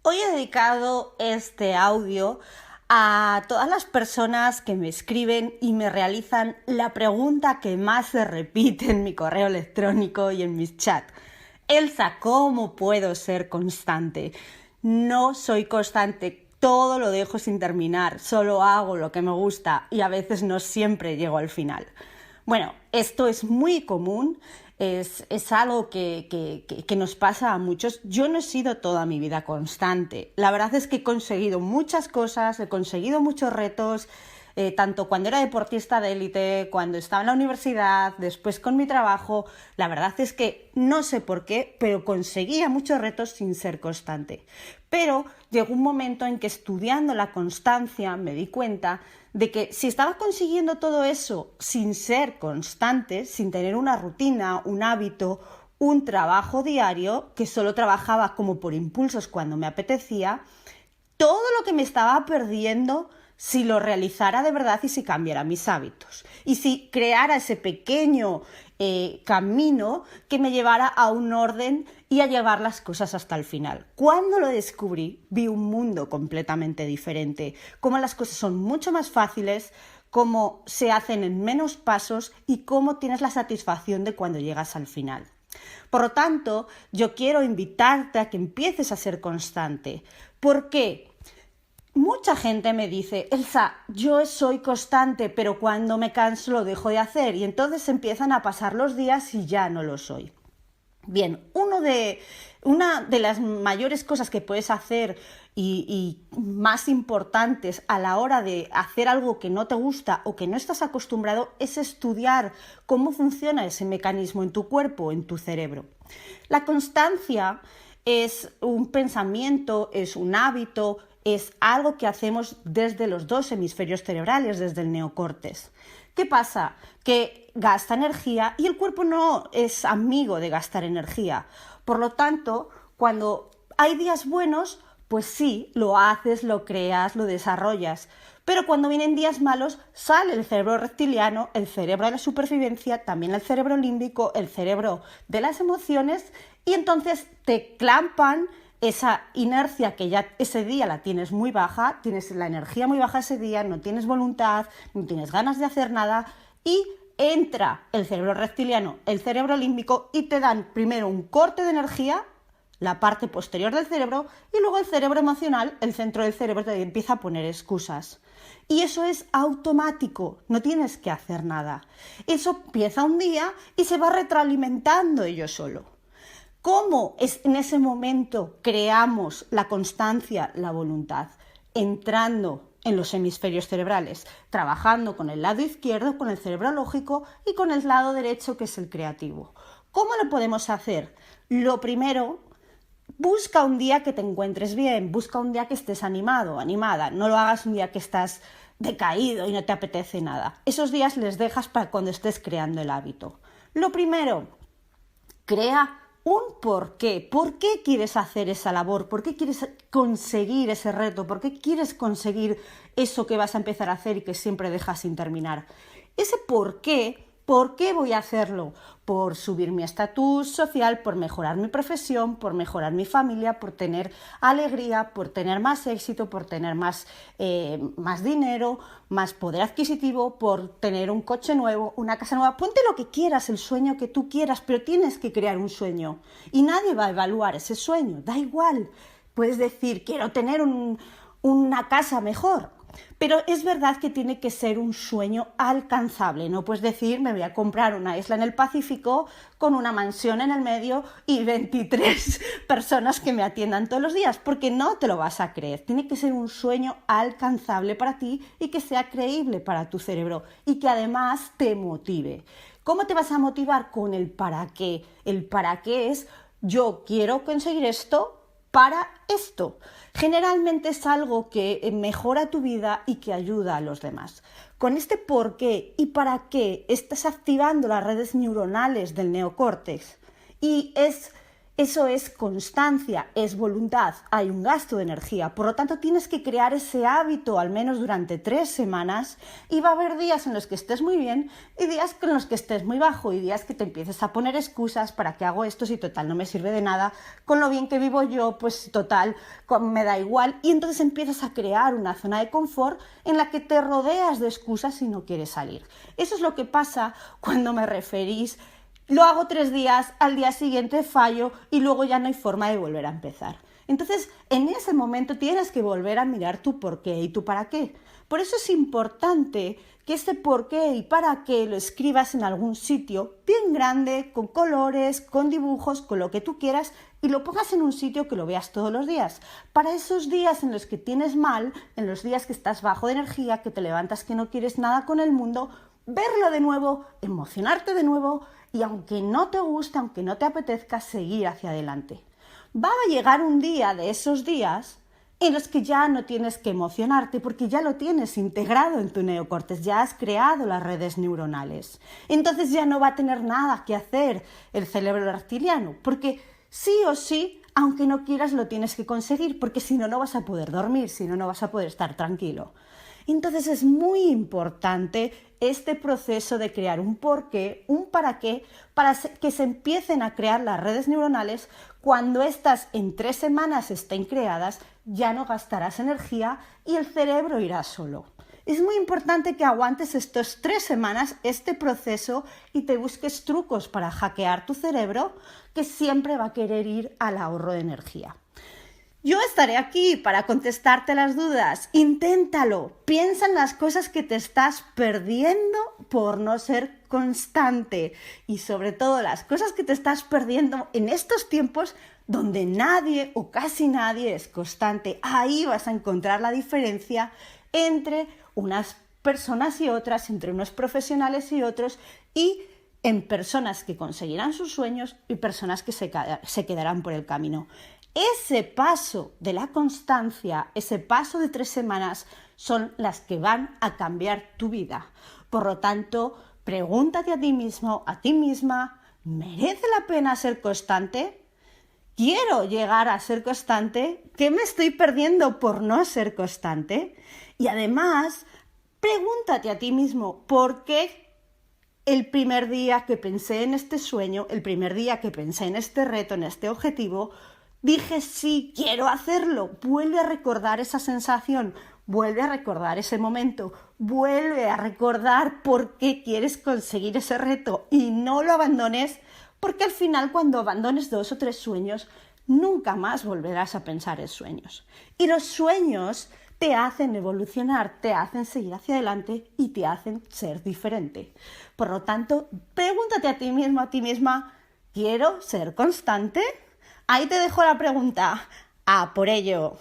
Hoy he dedicado este audio a todas las personas que me escriben y me realizan la pregunta que más se repite en mi correo electrónico y en mis chats. Elsa, ¿cómo puedo ser constante? No soy constante, todo lo dejo sin terminar, solo hago lo que me gusta y a veces no siempre llego al final. Bueno, esto es muy común, es algo que nos pasa a muchos. Yo no he sido toda mi vida constante. La verdad es que he conseguido muchas cosas, he conseguido muchos retos, tanto cuando era deportista de élite, cuando estaba en la universidad, después con mi trabajo. La verdad es que no sé por qué, pero conseguía muchos retos sin ser constante. Pero llegó un momento en que estudiando la constancia me di cuenta de que si estaba consiguiendo todo eso sin ser constante, sin tener una rutina, un hábito, un trabajo diario, que solo trabajaba como por impulsos cuando me apetecía, todo lo que me estaba perdiendo si lo realizara de verdad y si cambiara mis hábitos. Y si creara ese pequeño camino que me llevara a un orden y a llevar las cosas hasta el final. Cuando lo descubrí, vi un mundo completamente diferente, cómo las cosas son mucho más fáciles, cómo se hacen en menos pasos y cómo tienes la satisfacción de cuando llegas al final. Por lo tanto, yo quiero invitarte a que empieces a ser constante. ¿Por qué? Mucha gente me dice, Elsa, yo soy constante, pero cuando me canso lo dejo de hacer y entonces empiezan a pasar los días y ya no lo soy. Bien, una de las mayores cosas que puedes hacer y más importantes a la hora de hacer algo que no te gusta o que no estás acostumbrado es estudiar cómo funciona ese mecanismo en tu cuerpo, en tu cerebro. La constancia es un pensamiento, es un hábito, es algo que hacemos desde los dos hemisferios cerebrales, desde el neocortes. ¿Qué pasa? Que gasta energía y el cuerpo no es amigo de gastar energía. Por lo tanto, cuando hay días buenos, pues sí, lo haces, lo creas, lo desarrollas. Pero cuando vienen días malos, sale el cerebro reptiliano, el cerebro de la supervivencia, también el cerebro límbico, el cerebro de las emociones, y entonces te clampan esa inercia que ya ese día la tienes muy baja, tienes la energía muy baja ese día, no tienes voluntad, no tienes ganas de hacer nada y entra el cerebro reptiliano, el cerebro límbico y te dan primero un corte de energía, la parte posterior del cerebro, y luego el cerebro emocional, el centro del cerebro, te empieza a poner excusas. Y eso es automático, no tienes que hacer nada. Eso empieza un día y se va retroalimentando ello solo. ¿Cómo en ese momento creamos la constancia, la voluntad? Entrando en los hemisferios cerebrales, trabajando con el lado izquierdo, con el cerebro lógico y con el lado derecho, que es el creativo. ¿Cómo lo podemos hacer? Lo primero, busca un día que te encuentres bien, busca un día que estés animado, animada. No lo hagas un día que estás decaído y no te apetece nada. Esos días les dejas para cuando estés creando el hábito. Lo primero, crea un porqué. ¿Por qué quieres hacer esa labor? ¿Por qué quieres conseguir ese reto? ¿Por qué quieres conseguir eso que vas a empezar a hacer y que siempre dejas sin terminar? Ese ¿por qué voy a hacerlo? Por subir mi estatus social, por mejorar mi profesión, por mejorar mi familia, por tener alegría, por tener más éxito, por tener más dinero, más poder adquisitivo, por tener un coche nuevo, una casa nueva. Ponte lo que quieras, el sueño que tú quieras, pero tienes que crear un sueño. Y nadie va a evaluar ese sueño, da igual. Puedes decir, quiero tener una casa mejor. Pero es verdad que tiene que ser un sueño alcanzable. No puedes decir, me voy a comprar una isla en el Pacífico con una mansión en el medio y 23 personas que me atiendan todos los días, porque no te lo vas a creer. Tiene que ser un sueño alcanzable para ti y que sea creíble para tu cerebro y que además te motive. ¿Cómo te vas a motivar? Con el para qué. El para qué es, yo quiero conseguir esto para esto. Generalmente es algo que mejora tu vida y que ayuda a los demás. Con este por qué y para qué estás activando las redes neuronales del neocórtex y es Eso es constancia, es voluntad, hay un gasto de energía. Por lo tanto, tienes que crear ese hábito al menos durante 3 semanas y va a haber días en los que estés muy bien y días en los que estés muy bajo y días que te empieces a poner excusas para que hago esto si total no me sirve de nada, con lo bien que vivo yo, pues total me da igual. Y entonces empiezas a crear una zona de confort en la que te rodeas de excusas y no quieres salir. Eso es lo que pasa cuando me referís lo hago 3 días, al día siguiente fallo y luego ya no hay forma de volver a empezar. Entonces, en ese momento tienes que volver a mirar tu por qué y tu para qué. Por eso es importante que este por qué y para qué lo escribas en algún sitio bien grande, con colores, con dibujos, con lo que tú quieras y lo pongas en un sitio que lo veas todos los días. Para esos días en los que tienes mal, en los días que estás bajo de energía, que te levantas que no quieres nada con el mundo, verlo de nuevo, emocionarte de nuevo y aunque no te guste, aunque no te apetezca, seguir hacia adelante. Va a llegar un día de esos días en los que ya no tienes que emocionarte porque ya lo tienes integrado en tu neocortes, ya has creado las redes neuronales. Entonces ya no va a tener nada que hacer el cerebro reptiliano porque sí o sí, aunque no quieras, lo tienes que conseguir porque si no, no vas a poder dormir, si no, no vas a poder estar tranquilo. Entonces es muy importante este proceso de crear un porqué, un para qué, para que se empiecen a crear las redes neuronales. Cuando estas en 3 semanas estén creadas, ya no gastarás energía y el cerebro irá solo. Es muy importante que aguantes estos 3 semanas este proceso y te busques trucos para hackear tu cerebro, que siempre va a querer ir al ahorro de energía. Yo estaré aquí para contestarte las dudas. Inténtalo. Piensa en las cosas que te estás perdiendo por no ser constante. Y sobre todo las cosas que te estás perdiendo en estos tiempos donde nadie o casi nadie es constante. Ahí vas a encontrar la diferencia entre unas personas y otras, entre unos profesionales y otros, y en personas que conseguirán sus sueños y personas que se quedarán por el camino. Ese paso de la constancia, ese paso de 3 semanas son las que van a cambiar tu vida. Por lo tanto, pregúntate a ti mismo, a ti misma, ¿merece la pena ser constante? ¿Quiero llegar a ser constante? ¿Qué me estoy perdiendo por no ser constante? Y además, pregúntate a ti mismo, ¿por qué el primer día que pensé en este sueño, el primer día que pensé en este reto, en este objetivo, dije sí, quiero hacerlo? Vuelve a recordar esa sensación, vuelve a recordar ese momento, vuelve a recordar por qué quieres conseguir ese reto y no lo abandones, porque al final cuando abandones 2 o 3 sueños, nunca más volverás a pensar en sueños. Y los sueños te hacen evolucionar, te hacen seguir hacia adelante y te hacen ser diferente. Por lo tanto, pregúntate a ti mismo, a ti misma, ¿quiero ser constante? Ahí te dejo la pregunta. ¡A por ello!